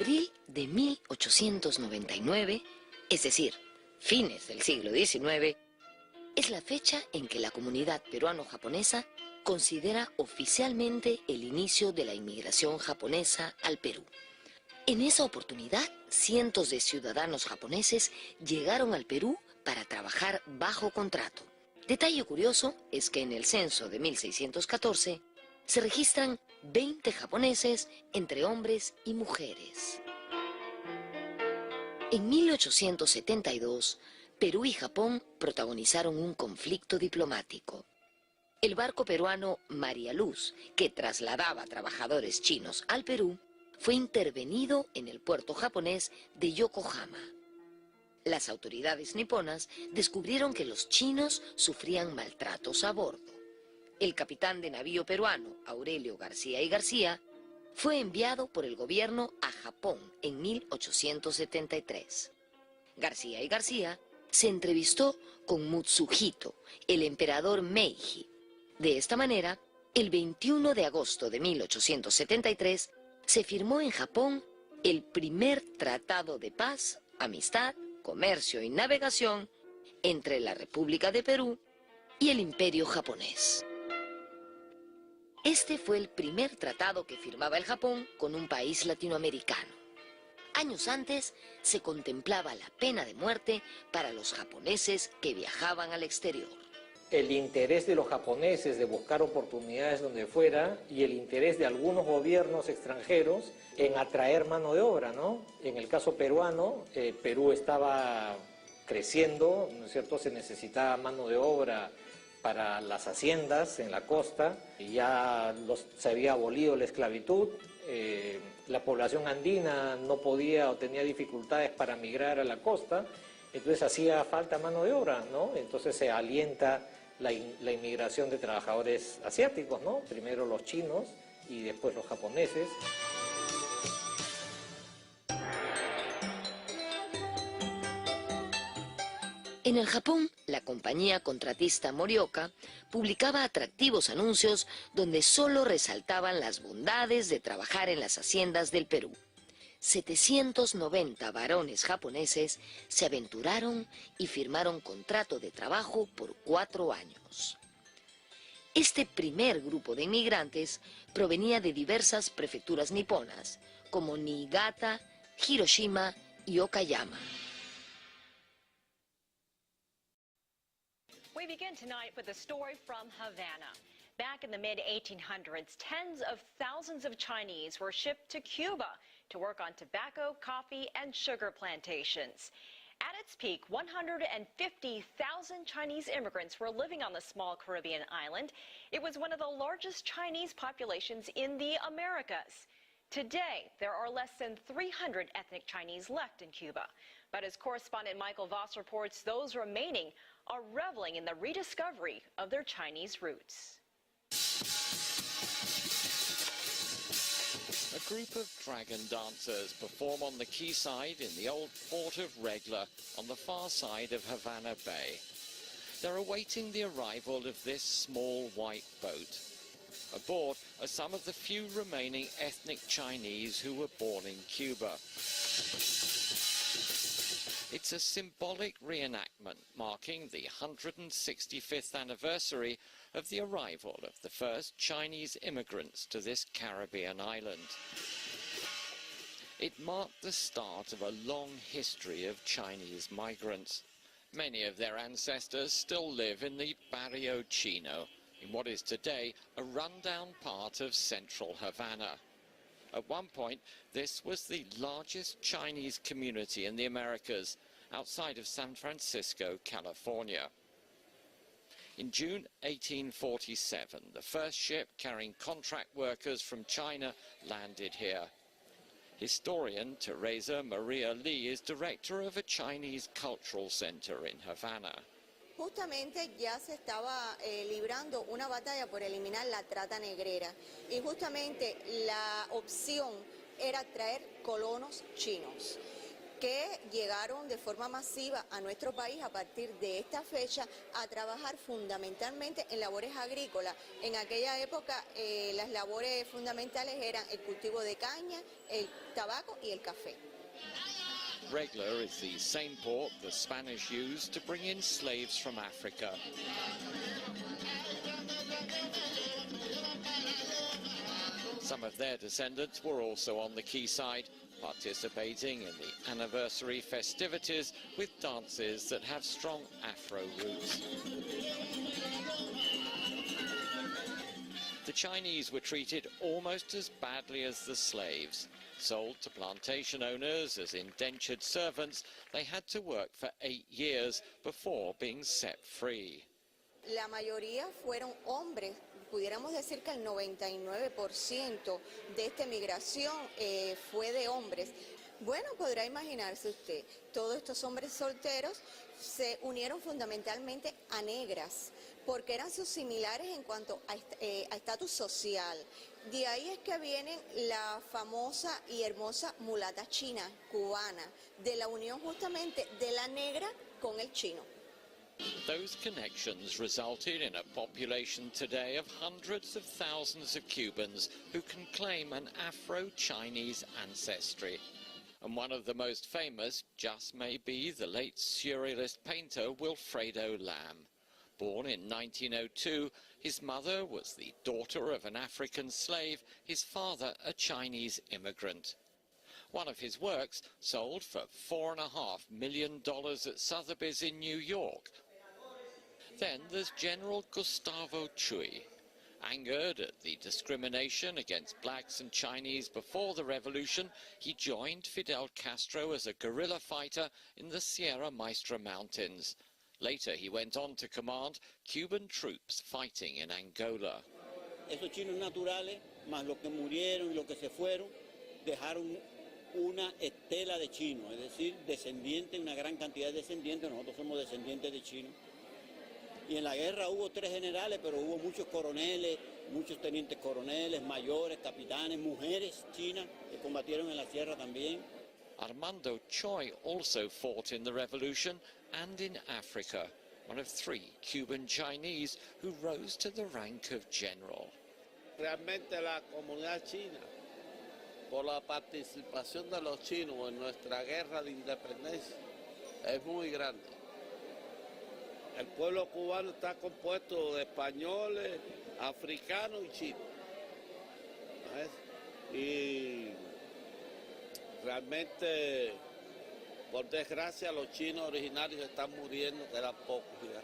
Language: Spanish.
abril de 1899, es decir, fines del siglo XIX, es la fecha en que la comunidad peruano-japonesa considera oficialmente el inicio de la inmigración japonesa al Perú. En esa oportunidad, cientos de ciudadanos japoneses llegaron al Perú para trabajar bajo contrato. Detalle curioso es que en el censo de 1614 se registran 20 japoneses entre hombres y mujeres. En 1872, Perú y Japón protagonizaron un conflicto diplomático. El barco peruano María Luz, que trasladaba trabajadores chinos al Perú, fue intervenido en el puerto japonés de Yokohama. Las autoridades niponas descubrieron que los chinos sufrían maltratos a bordo. El capitán de navío peruano, Aurelio García y García, fue enviado por el gobierno a Japón en 1873. García y García se entrevistó con Mutsuhito, el emperador Meiji. De esta manera, el 21 de agosto de 1873, se firmó en Japón el primer tratado de paz, amistad, comercio y navegación entre la República de Perú y el Imperio japonés. Este fue el primer tratado que firmaba el Japón con un país latinoamericano. Años antes se contemplaba la pena de muerte para los japoneses que viajaban al exterior. El interés de los japoneses de buscar oportunidades donde fuera y el interés de algunos gobiernos extranjeros en atraer mano de obra, ¿no? En el caso peruano, Perú estaba creciendo, ¿no es cierto? Se necesitaba mano de obra para las haciendas en la costa, y ya se había abolido la esclavitud, la población andina no podía o tenía dificultades para migrar a la costa, entonces hacía falta mano de obra, ¿no? Entonces se alienta la inmigración de trabajadores asiáticos, ¿no? Primero los chinos y después los japoneses. En el Japón, la compañía contratista Morioka publicaba atractivos anuncios donde solo resaltaban las bondades de trabajar en las haciendas del Perú. 790 varones japoneses se aventuraron y firmaron contrato de trabajo por 4 años. Este primer grupo de inmigrantes provenía de diversas prefecturas niponas, como Niigata, Hiroshima y Okayama. We begin tonight with a story from Havana. Back in the mid-1800s, tens of thousands of Chinese were shipped to Cuba to work on tobacco, coffee, and sugar plantations. At its peak, 150,000 Chinese immigrants were living on the small Caribbean island. It was one of the largest Chinese populations in the Americas. Today, there are less than 300 ethnic Chinese left in Cuba. But as correspondent Michael Voss reports, those remaining are reveling in the rediscovery of their Chinese roots. A group of dragon dancers perform on the quayside in the old port of Regla on the far side of Havana Bay. They're awaiting the arrival of this small white boat. Aboard are some of the few remaining ethnic Chinese who were born in Cuba. It's a symbolic reenactment marking the 165th anniversary of the arrival of the first Chinese immigrants to this Caribbean island. It marked the start of a long history of Chinese migrants. Many of their ancestors still live in the Barrio Chino, in what is today a rundown part of central Havana. At one point, this was the largest Chinese community in the Americas, outside of San Francisco, California. In June 1847, the first ship carrying contract workers from China landed here. Historian Teresa Maria Lee is director of a Chinese cultural center in Havana. Justamente ya se estaba librando una batalla por eliminar la trata negrera y justamente la opción era traer colonos chinos. que llegaron de forma masiva a nuestro país a partir de esta fecha a trabajar fundamentalmente en labores agrícolas. En aquella época las labores fundamentales eran el cultivo de caña, el tabaco y el café. Regla is the same port the Spanish used to bring in slaves from Africa. Some of their descendants were also on the quayside, participating in the anniversary festivities with dances that have strong Afro roots. The Chinese were treated almost as badly as the slaves. Sold to plantation owners as indentured servants, they had to work for 8 years before being set free. La mayoría fueron hombres. Pudiéramos decir que el 99% de esta migración fue de hombres. Bueno, podrá imaginarse usted, todos estos hombres solteros se unieron fundamentalmente a negras, porque eran sus similares en cuanto a estatus social. De ahí es que viene la famosa y hermosa mulata china, cubana, de la unión justamente de la negra con el chino. Those connections resulted in a population today of hundreds of thousands of Cubans who can claim an Afro-Chinese ancestry. And one of the most famous just may be the late surrealist painter Wilfredo Lam. Born in 1902, his mother was the daughter of an African slave, his father a Chinese immigrant. One of his works sold for $4.5 million at Sotheby's in New York. Then there's General Gustavo Chui. Angered at the discrimination against blacks and Chinese before the revolution, he joined Fidel Castro as a guerrilla fighter in the Sierra Maestra Mountains. Later he went on to command Cuban troops fighting in Angola. Esos chinos naturales, más los que murieron y los que se fueron, dejaron una estela de chinos, es decir, descendientes, una gran cantidad de descendientes. Nosotros somos descendientes de chinos. Y en la guerra hubo 3 generales, pero hubo muchos coroneles, muchos tenientes coroneles, mayores, capitanes, mujeres chinas que combatieron en la sierra también. Armando Choi also fought in the revolution and in Africa, one of 3 Cuban Chinese who rose to the rank of general. Realmente la comunidad china, por la participación de los chinos en nuestra guerra de independencia, es muy grande. El pueblo cubano está compuesto de españoles, africanos y chinos. ¿Ves? Y realmente, por desgracia, los chinos originarios están muriendo, quedan pocos ya.